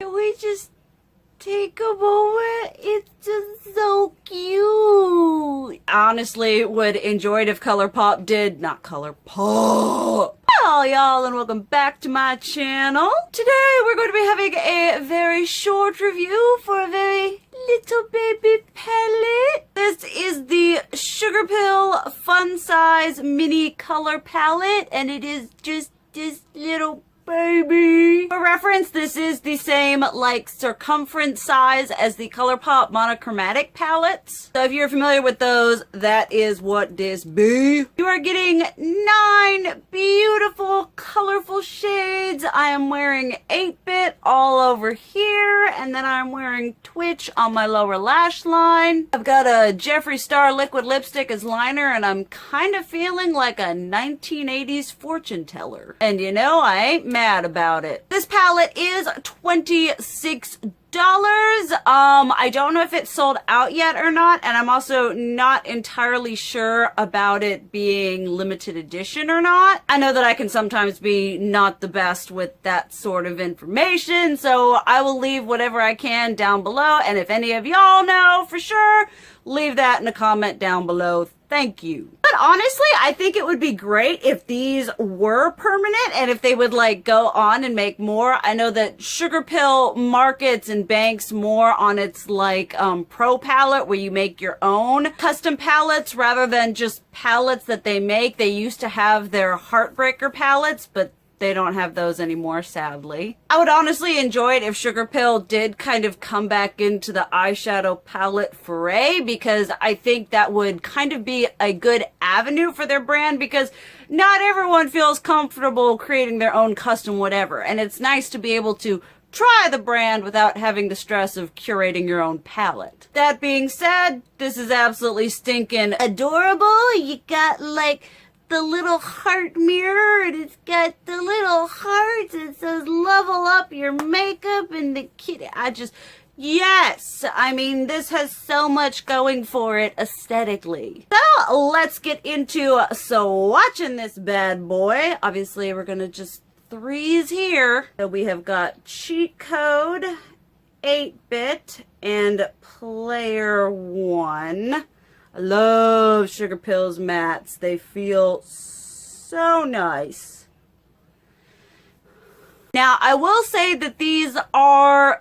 Can we just take a moment? It's just so cute. Honestly, would enjoy it if ColourPop did, not ColourPop. Hello y'all and welcome back to my channel. Today we're going to be having a very short review for a very little baby palette. This is the Sugarpill Fun Size Mini Color Palette and it is just this little baby. For reference, this is the same like circumference size as the ColourPop monochromatic palettes. So if you're familiar with those, that is what this be. You are getting 9 beautiful, colorful shades. I am wearing 8-bit all over here, and then I'm wearing Twitch on my lower lash line. I've got a Jeffree Star liquid lipstick as liner, and I'm kind of feeling like a 1980s fortune teller. And you know, I ain't mad about it. This palette is $26. I don't know if it's sold out yet or not, and I'm also not entirely sure about it being limited edition or not. I know that I can sometimes be not the best with that sort of information, so I will leave whatever I can down below, and if any of y'all know for sure, leave that in a comment down below. Thank you. But honestly, I think it would be great if these were permanent and if they would like go on and make more. I know that Sugarpill markets and banks more on its like pro palette where you make your own custom palettes rather than just palettes that they make. They used to have their Heartbreaker palettes, but they don't have those anymore, sadly. I would honestly enjoy it if Sugarpill did kind of come back into the eyeshadow palette foray, because I think that would kind of be a good avenue for their brand, because not everyone feels comfortable creating their own custom whatever, and it's nice to be able to try the brand without having the stress of curating your own palette. That being said, this is absolutely stinking adorable. You got like the little heart mirror, and it's got the little hearts. It says level up your makeup, and the kitty. Yes! I mean, this has so much going for it aesthetically. So, let's get into swatching this bad boy. Obviously, we're gonna just threes here. So we have got Cheat Code, 8-bit, and Player 1. I love Sugarpill's mattes. They feel so nice. Now, I will say that these are,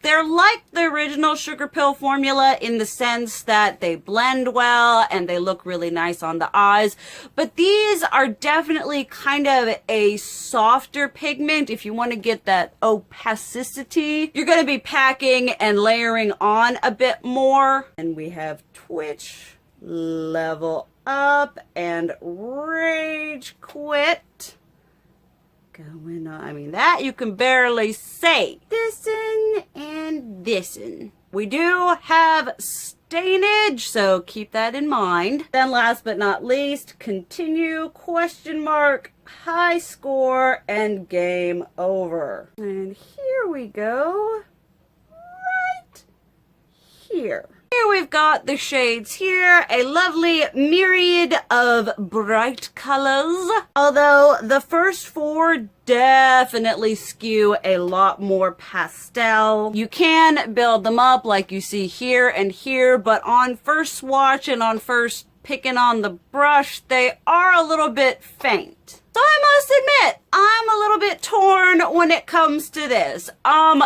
they're like the original Sugarpill formula in the sense that they blend well and they look really nice on the eyes. But these are definitely kind of a softer pigment if you want to get that opacity. You're going to be packing and layering on a bit more. And we have Twitch, Level Up, and Rage Quit. Going on, I mean, that you can barely say. This'n and this'n. We do have stainage, so keep that in mind. Then last but not least, continue, question mark, high score, and game over. And here we go. Right here. Here we've got the shades here, a lovely myriad of bright colors. Although the first 4 definitely skew a lot more pastel. You can build them up like you see here and here, but on first swatch and on first picking on the brush, they are a little bit faint. So I must admit, I'm a little bit torn when it comes to this.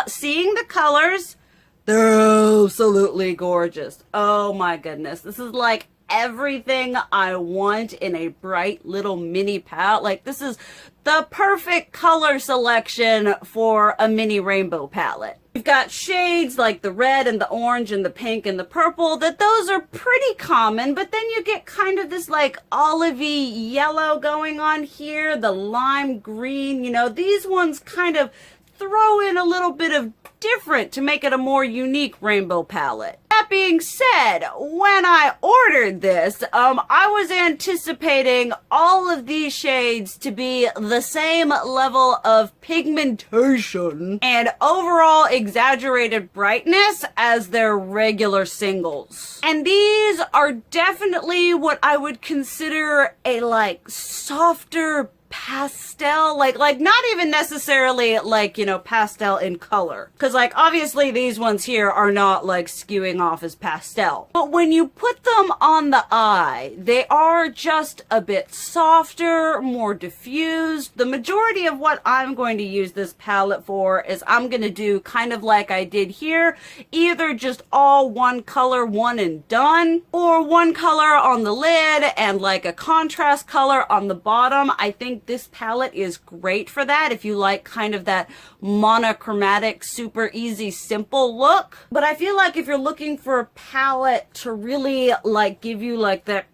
Seeing the colors, they're absolutely gorgeous. Oh my goodness. This is like everything I want in a bright little mini palette. Like, this is the perfect color selection for a mini rainbow palette. You've got shades like the red and the orange and the pink and the purple, that those are pretty common, but then you get kind of this like olivey yellow going on here, the lime green, you know, these ones kind of throw in a little bit of different to make it a more unique rainbow palette. That being said, when I ordered this, I was anticipating all of these shades to be the same level of pigmentation and overall exaggerated brightness as their regular singles. And these are definitely what I would consider a like softer pastel, like not even necessarily like, you know, pastel in color. Cause like obviously these ones here are not like skewing off as pastel. But when you put them on the eye, they are just a bit softer, more diffused. The majority of what I'm going to use this palette for is I'm going to do kind of like I did here, either just all one color, one and done, or one color on the lid and like a contrast color on the bottom. I think this palette is great for that if you like kind of that monochromatic, super easy, simple look. But I feel like if you're looking for a palette to really like give you like that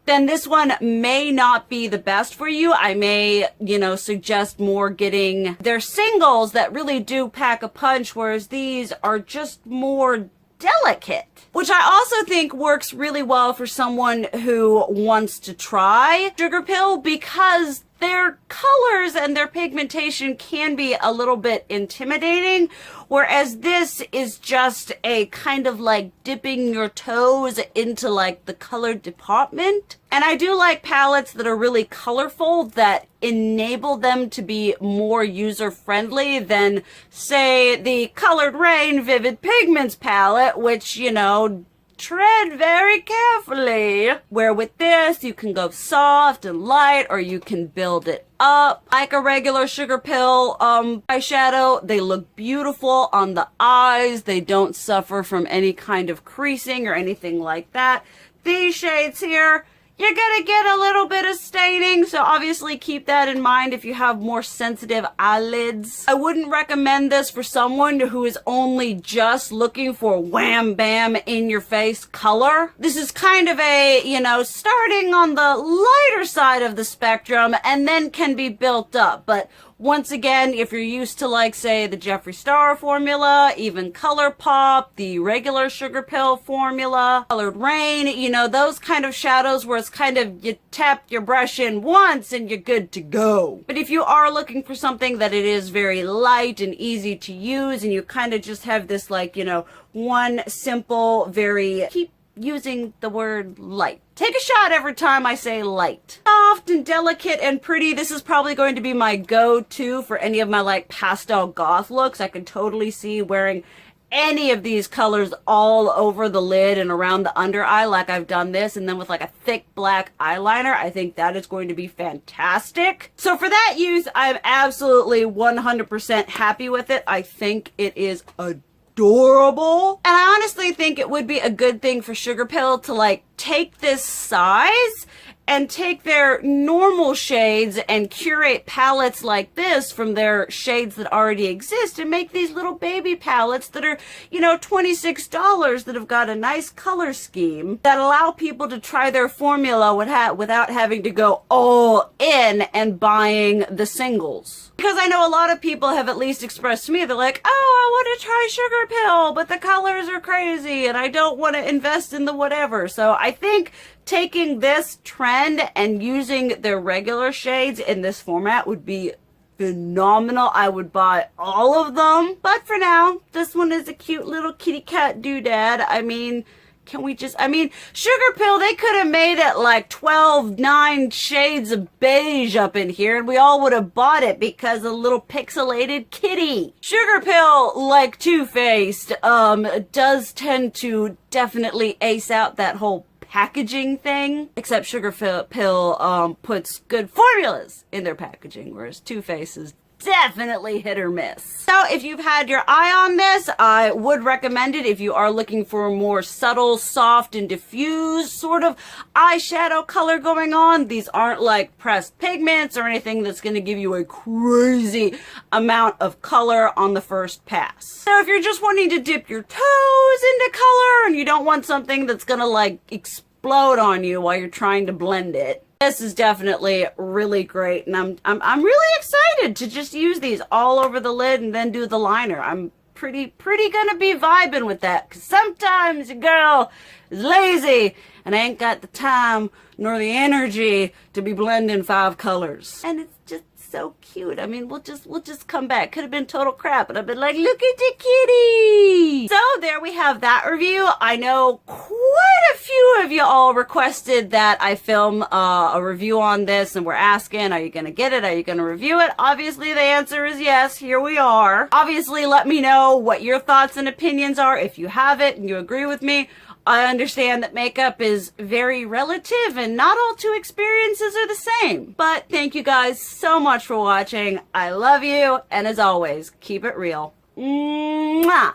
then this one may not be the best for you. I may, you know, suggest more getting their singles that really do pack a punch, whereas these are just more delicate, which I also think works really well for someone who wants to try Sugarpill, because their colors and their pigmentation can be a little bit intimidating, whereas this is just a kind of like dipping your toes into like the color department. And I do like palettes that are really colorful that enable them to be more user-friendly than, say, the Colored Rain Vivid Pigments palette, which, you know, tread very carefully. Where with this, you can go soft and light, or you can build it up like a regular Sugarpill eyeshadow. They look beautiful on the eyes. They don't suffer from any kind of creasing or anything like that. These shades here, you're gonna get a little bit of staining, so obviously keep that in mind if you have more sensitive eyelids. I wouldn't recommend this for someone who is only just looking for wham bam in your face color. This is kind of a, you know, starting on the lighter side of the spectrum and then can be built up. But once again, if you're used to like, say, the Jeffree Star formula, even ColourPop, the regular Sugarpill formula, Colored Rain, you know, those kind of shadows where it's kind of you tap your brush in once and you're good to go. But if you are looking for something that it is very light and easy to use and you kind of just have this like, you know, one simple, very, keep using the word light. Take a shot every time I say light. Soft and delicate and pretty. This is probably going to be my go-to for any of my like pastel goth looks. I can totally see wearing any of these colors all over the lid and around the under eye like I've done this, and then with like a thick black eyeliner. I think that is going to be fantastic. So for that use, I'm absolutely 100% happy with it. I think it is adorable. And I honestly think it would be a good thing for Sugarpill to like take this size and take their normal shades and curate palettes like this from their shades that already exist and make these little baby palettes that are, you know, $26 that have got a nice color scheme that allow people to try their formula without having to go all in and buying the singles. Because I know a lot of people have at least expressed to me, they're like, oh, I want to try Sugarpill, but the colors are crazy and I don't want to invest in the whatever. So I think taking this trend and using their regular shades in this format would be phenomenal. I would buy all of them. But for now, this one is a cute little kitty cat doodad. I mean, can we just, I mean, Sugarpill, they could have made it like 9 shades of beige up in here and we all would have bought it because a little pixelated kitty. Sugarpill, like Too Faced, does tend to definitely ace out that whole packaging thing, except Sugarpill puts good formulas in their packaging, whereas Too Faced is definitely hit or miss. So if you've had your eye on this, I would recommend it if you are looking for a more subtle, soft, and diffused sort of eyeshadow color going on. These aren't like pressed pigments or anything that's going to give you a crazy amount of color on the first pass. So if you're just wanting to dip your toes into color and you don't want something that's going to like explode on you while you're trying to blend it, this is definitely really great, and I'm really excited to just use these all over the lid and then do the liner. I'm pretty gonna be vibing with that, because sometimes your girl is lazy and I ain't got the time nor the energy to be blending 5 colors. And it's just so cute. I mean, we'll just come back. Could have been total crap, but I've been like, look at the kitty. So there we have that review. I know quite a few of you all requested that I film a review on this, and we're asking, are you going to get it? Are you going to review it? Obviously, the answer is yes. Here we are. Obviously, let me know what your thoughts and opinions are if you have it and you agree with me. I understand that makeup is very relative and not all two experiences are the same. But thank you guys so much for watching. I love you. And as always, keep it real. Mwah!